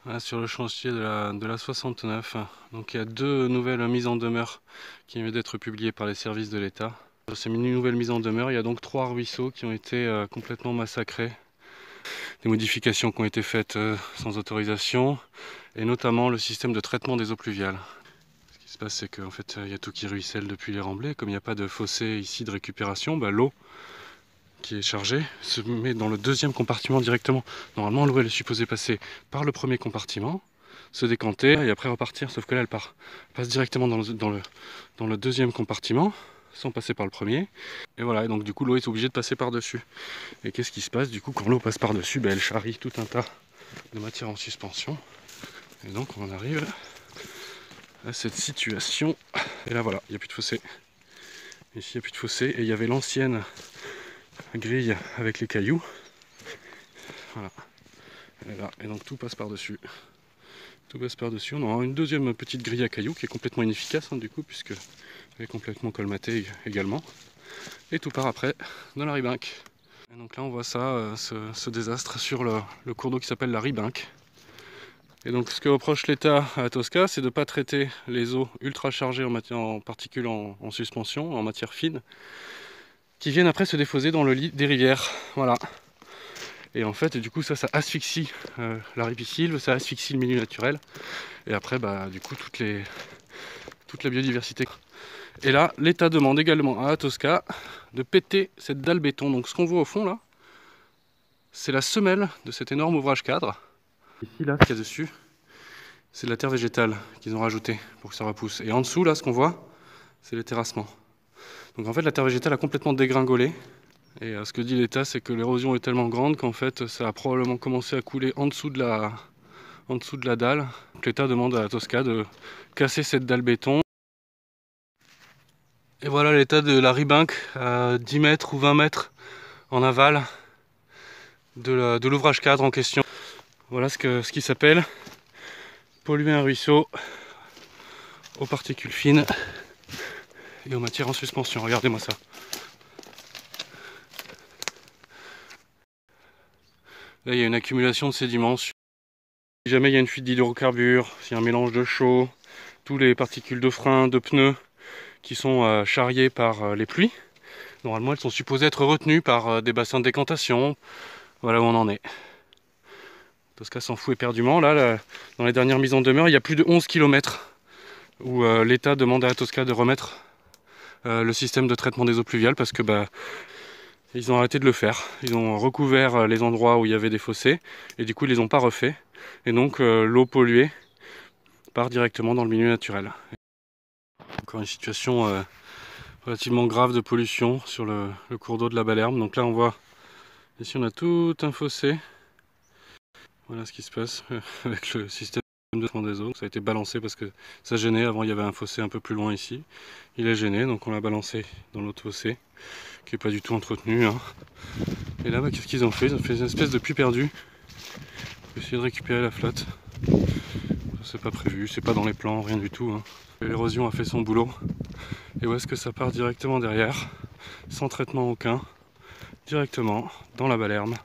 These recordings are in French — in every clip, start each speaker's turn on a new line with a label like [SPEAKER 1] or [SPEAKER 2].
[SPEAKER 1] Voilà, sur le chantier de la 69. Donc il y a 2 nouvelles mises en demeure qui viennent d'être publiées par les services de l'État. Dans ces nouvelles mises en demeure, il y a donc 3 ruisseaux qui ont été complètement massacrés. Des modifications qui ont été faites sans autorisation, et notamment le système de traitement des eaux pluviales. Ce qui se passe, c'est qu'en fait, il y a tout qui ruisselle depuis les remblais. Comme il n'y a pas de fossé ici de récupération, l'eau qui est chargée se met dans le deuxième compartiment directement. Normalement, l'eau elle est supposée passer par le premier compartiment, se décanter et après repartir, sauf que là elle passe directement dans le deuxième compartiment sans passer par le premier, et voilà, et donc du coup l'eau est obligée de passer par dessus. Et qu'est-ce qui se passe du coup quand l'eau passe par dessus? Elle charrie tout un tas de matière en suspension, et donc on en arrive à cette situation. Et là voilà, il n'y a plus de fossé. Ici il n'y a plus de fossé, et il y avait l'ancienne grille avec les cailloux. Voilà. Et là, et donc tout passe par-dessus. Tout passe par-dessus. On aura une deuxième petite grille à cailloux qui est complètement inefficace du coup, puisque elle est complètement colmatée également. Et tout part après dans la Ribinque. Et donc là on voit ça, ce désastre sur le cours d'eau qui s'appelle la Ribinque. Et donc ce que reproche l'État à Tosca, c'est de ne pas traiter les eaux ultra chargées en particules en suspension, en matière fine, qui viennent après se déposer dans le lit des rivières. Voilà. Et en fait, du coup, ça asphyxie la ripisylve, ça asphyxie le milieu naturel. Et après, du coup, toute la biodiversité. Et là, l'État demande également à Tosca de péter cette dalle béton. Donc ce qu'on voit au fond là, c'est la semelle de cet énorme ouvrage cadre. Ici, là, ce qu'il y a dessus, c'est de la terre végétale qu'ils ont rajouté pour que ça repousse. Et en dessous, là, ce qu'on voit, c'est les terrassements. Donc en fait, la terre végétale a complètement dégringolé. Et ce que dit l'État, c'est que l'érosion est tellement grande qu'en fait, ça a probablement commencé à couler en dessous de la dalle. L'État demande à Tosca de casser cette dalle béton. Et voilà l'état de la Ribinque à 10 mètres ou 20 mètres en aval de l'ouvrage cadre en question. Voilà ce qui s'appelle polluer un ruisseau aux particules fines et aux matières en suspension. Regardez-moi ça. Là, il y a une accumulation de sédiments. Si jamais il y a une fuite d'hydrocarbures, s'il y a un mélange de chaux, tous les particules de frein, de pneus qui sont charriées par les pluies, normalement elles sont supposées être retenues par des bassins de décantation. Voilà où on en est. Tosca s'en fout éperdument. Là, dans les dernières mises en demeure, il y a plus de 11 km où l'État demande à Tosca de remettre le système de traitement des eaux pluviales parce que ils ont arrêté de le faire. Ils ont recouvert les endroits où il y avait des fossés et du coup ils les ont pas refait. Et donc l'eau polluée part directement dans le milieu naturel. Encore une situation relativement grave de pollution sur le cours d'eau de la Balerme. Donc là on voit, ici on a tout un fossé. Voilà ce qui se passe avec le système de traitement des eaux. Ça a été balancé parce que ça gênait. Avant il y avait un fossé un peu plus loin ici. Il est gêné, donc on l'a balancé dans l'autre fossé, qui n'est pas du tout entretenu. Et là, qu'est-ce qu'ils ont fait? Ils ont fait une espèce de puits perdu pour essayer de récupérer la flotte. C'est pas prévu, c'est pas dans les plans, rien du tout. L'érosion a fait son boulot. Et où est-ce que ça part directement derrière, sans traitement aucun, directement dans la Balerme,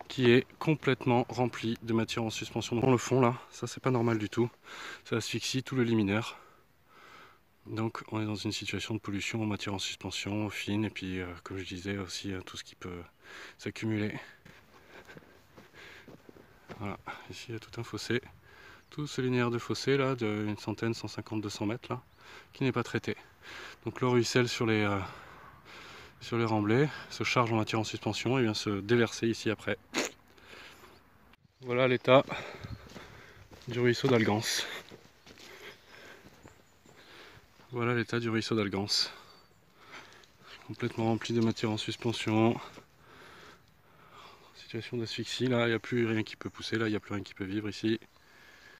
[SPEAKER 1] qui est complètement rempli de matière en suspension. Dans le fond là, ça c'est pas normal du tout, ça asphyxie tout le liminaire. Donc on est dans une situation de pollution en matière en suspension, fine, et puis comme je disais aussi tout ce qui peut s'accumuler. Voilà, ici il y a tout un fossé, tout ce linéaire de fossé là, d'une centaine, 150, 200 mètres là, qui n'est pas traité. Donc l'eau ruisselle sur les remblais, se charge en matière en suspension et vient se déverser ici après. Voilà l'état du ruisseau d'Algance. Voilà l'état du ruisseau d'Algance. Complètement rempli de matière en suspension. Situation d'asphyxie, là il n'y a plus rien qui peut pousser, là il n'y a plus rien qui peut vivre ici.